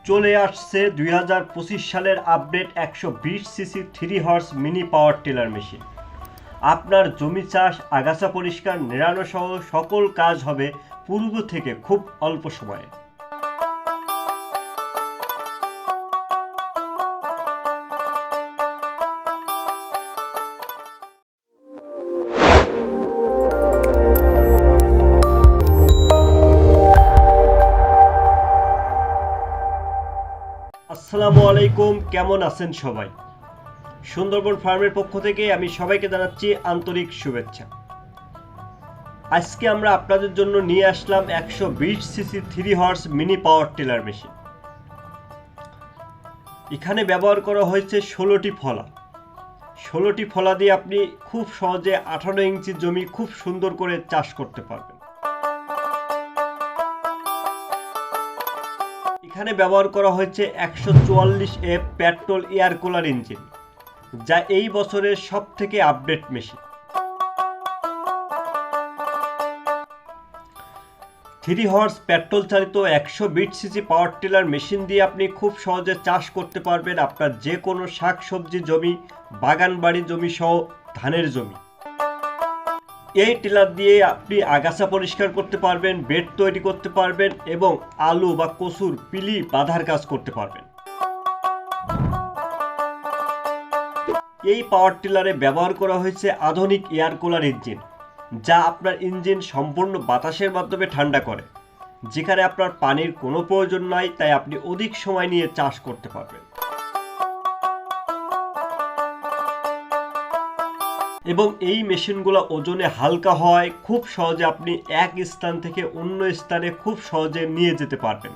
চলে আসছে 2025 সালের update 120 CC 3 horse mini power tiller machine. আপনার জমি চাষ, আগাছা পরিষ্কার, নিড়ানো সহ সকল কাজ হবে পূর্ব থেকে খুব অল্প সময়ে। আসসালামু আলাইকুম, কেমন আছেন সবাই? সুন্দরবন ফার্মের পক্ষ থেকে আমি সবাইকে জানাচ্ছি আন্তরিক শুভেচ্ছা। আজকে আমরা আপনাদের জন্য নিয়ে আসলাম 120 CC 3 horse mini power tiller machine. এখানে ব্যবহার করা হয়েছে 16টি ফলা। 16টি ফলা দিয়ে আপনি খুব সহজে 18 ইঞ্চি জমি খুব সুন্দর করে চাষ করতে পারবেন। এখানে ব্যবহার করা হয়েছে 144F petrol air cooler engine, যা এই বছরের সবথেকে আপডেট মেশিন। 3 হর্স পেট্রোল চালিত 120 সিসি পাওয়ার টিলার মেশিন দিয়ে আপনি খুব সহজে চাষ করতে পারবেন আপনার যে কোনো শাকসবজি জমি, বাগান বাড়ি জমি সহ ধানের জমি। এই টিলার দিয়ে আপনি আগাছা পরিষ্কার করতে পারবেন, বেড তৈরি করতে পারবেন এবং আলু বা কচুর পিলি বাঁধার কাজ করতে পারবেন। এই পাওয়ার টিলারে ব্যবহার করা হয়েছে আধুনিক এয়ার কুলার ইঞ্জিন, যা আপনার ইঞ্জিন সম্পূর্ণ বাতাসের মাধ্যমে ঠান্ডা করে। যেখানে আপনার পানির কোনো প্রয়োজন নাই, তাই আপনি অধিক সময় নিয়ে চাষ করতে পারবেন। এবং এই মেশিনগুলো ওজনে হালকা হয়, খুব সহজে আপনি এক স্থান থেকে অন্য স্থানে খুব সহজে নিয়ে যেতে পারবেন।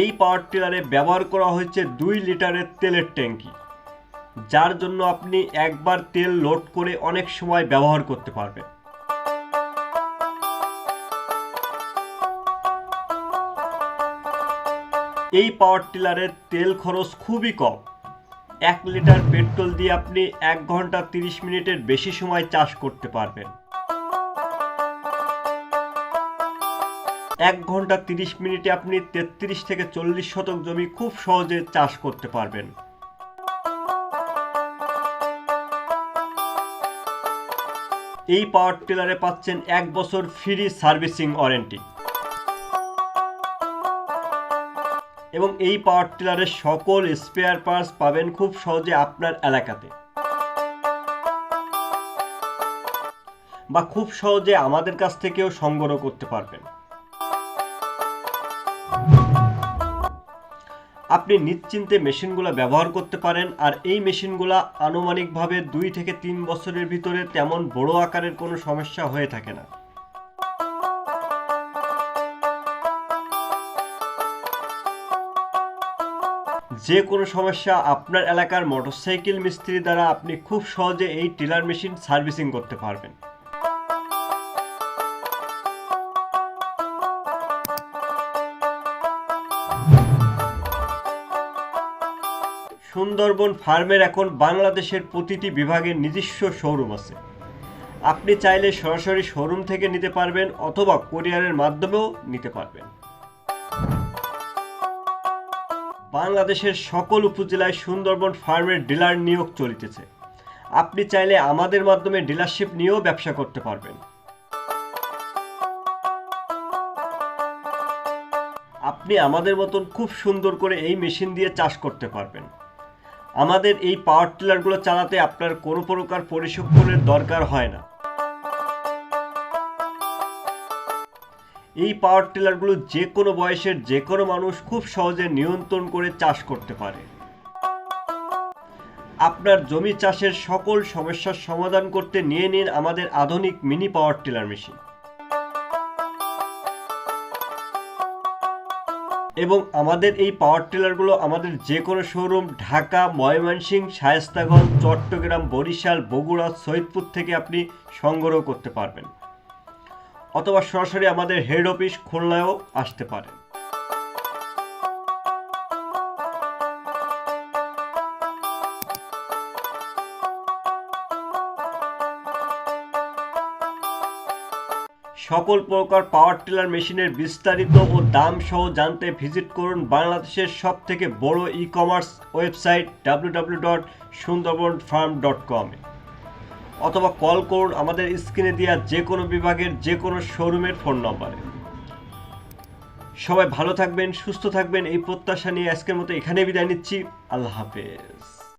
এই পাওয়ার টিলারে ব্যবহার করা হয়েছে 2 লিটারের তেলের ট্যাঙ্কি, যার জন্য আপনি একবার তেল লোড করে অনেক সময় ব্যবহার করতে পারবেন। এই পাওয়ার টিলারের তেল খরচ খুবই কম। 1 লিটার পেট্রোল দিয়ে আপনি 1 ঘন্টা 30 মিনিটের বেশি সময় চাষ করতে পারবেন। 1 ঘন্টা 30 মিনিটে আপনি 33 থেকে 40 শতক জমি খুব সহজে চাষ করতে পারবেন। এই পাওয়ার টিলারে পাচ্ছেন 1 বছর ফ্রি সার্ভিসিং ওয়ারেন্টি। এবং এই পাওয়ার টিলারের সকল স্পেয়ার পার্টস পাবেন খুব সহজে আপনার এলাকাতে, বা খুব সহজে আমাদের কাছ থেকেও সংগ্রহ করতে পারবেন। আপনি নিশ্চিন্তে মেশিনগুলো ব্যবহার করতে পারেন। আর এই মেশিনগুলো আনুমানিকভাবে 2 থেকে 3 বছরের ভিতরে তেমন বড় আকারের কোনো সমস্যা হয়ে থাকে না। যে কোনো সমস্যা আপনার এলাকার মোটরসাইকেল মিস্ত্রি দ্বারা আপনি খুব সহজে এই টিলার মেশিন সার্ভিসিং করতে পারবেন। সুন্দরবন ফার্মের এখন বাংলাদেশের প্রতিটি বিভাগের নিজস্ব শোরুম আছে। আপনি চাইলে সরাসরি শোরুম থেকে নিতে পারবেন অথবা কুরিয়ারের মাধ্যমেও নিতে পারবেন। বাংলাদেশের সকল উপজেলায় সুন্দরবন ফার্মের ডিলার নিয়োগ চলিতেছে। আপনি চাইলে আমাদের মাধ্যমে ডিলারশিপ নিয়েও ব্যবসা করতে পারবেন। আপনি আমাদের মতন খুব সুন্দর করে এই মেশিন দিয়ে চাষ করতে পারবেন। আমাদের এই পাওয়ার টিলারগুলো চালাতে আপনার কোনো প্রকার প্রশিক্ষণের দরকার হয় না। এই পাওয়ার টিলারগুলো যে কোনো বয়সের যে কোনো মানুষ খুব সহজে নিয়ন্ত্রণ করে চাষ করতে পারে। আপনার জমি চাষের সকল সমস্যার সমাধান করতে নিয়ে নিন আমাদের আধুনিক মিনি পাওয়ার টিলার মেশিন। এবং আমাদের এই পাওয়ার টিলারগুলো আমাদের যে কোনো শোরুম ঢাকা, ময়মনসিংহ, শায়েস্তাগঞ্জ, চট্টগ্রাম, বরিশাল, বগুড়া, সৈয়দপুর থেকে আপনি সংগ্রহ করতে পারবেন, অথবা সরাসরি আমাদের হেড অফিস খুলনায়ও আসতে পারেন। সকল প্রকার পাওয়ার টিলার মেশিনের বিস্তারিত ও দাম সহ জানতে ভিজিট করুন বাংলাদেশের সবথেকে বড় ই-কমার্স ওয়েবসাইট www.sundarbanfarm.com অথবা কল করুন আমাদের স্ক্রিনে দেওয়া যে কোনো বিভাগের যে কোনো শোরুমের ফোন নম্বরে। সবাই ভালো থাকবেন, সুস্থ থাকবেন এই প্রত্যাশা নিয়ে আজকের মতো এখানে বিদায় নিচ্ছি। আল্লাহ হাফেজ।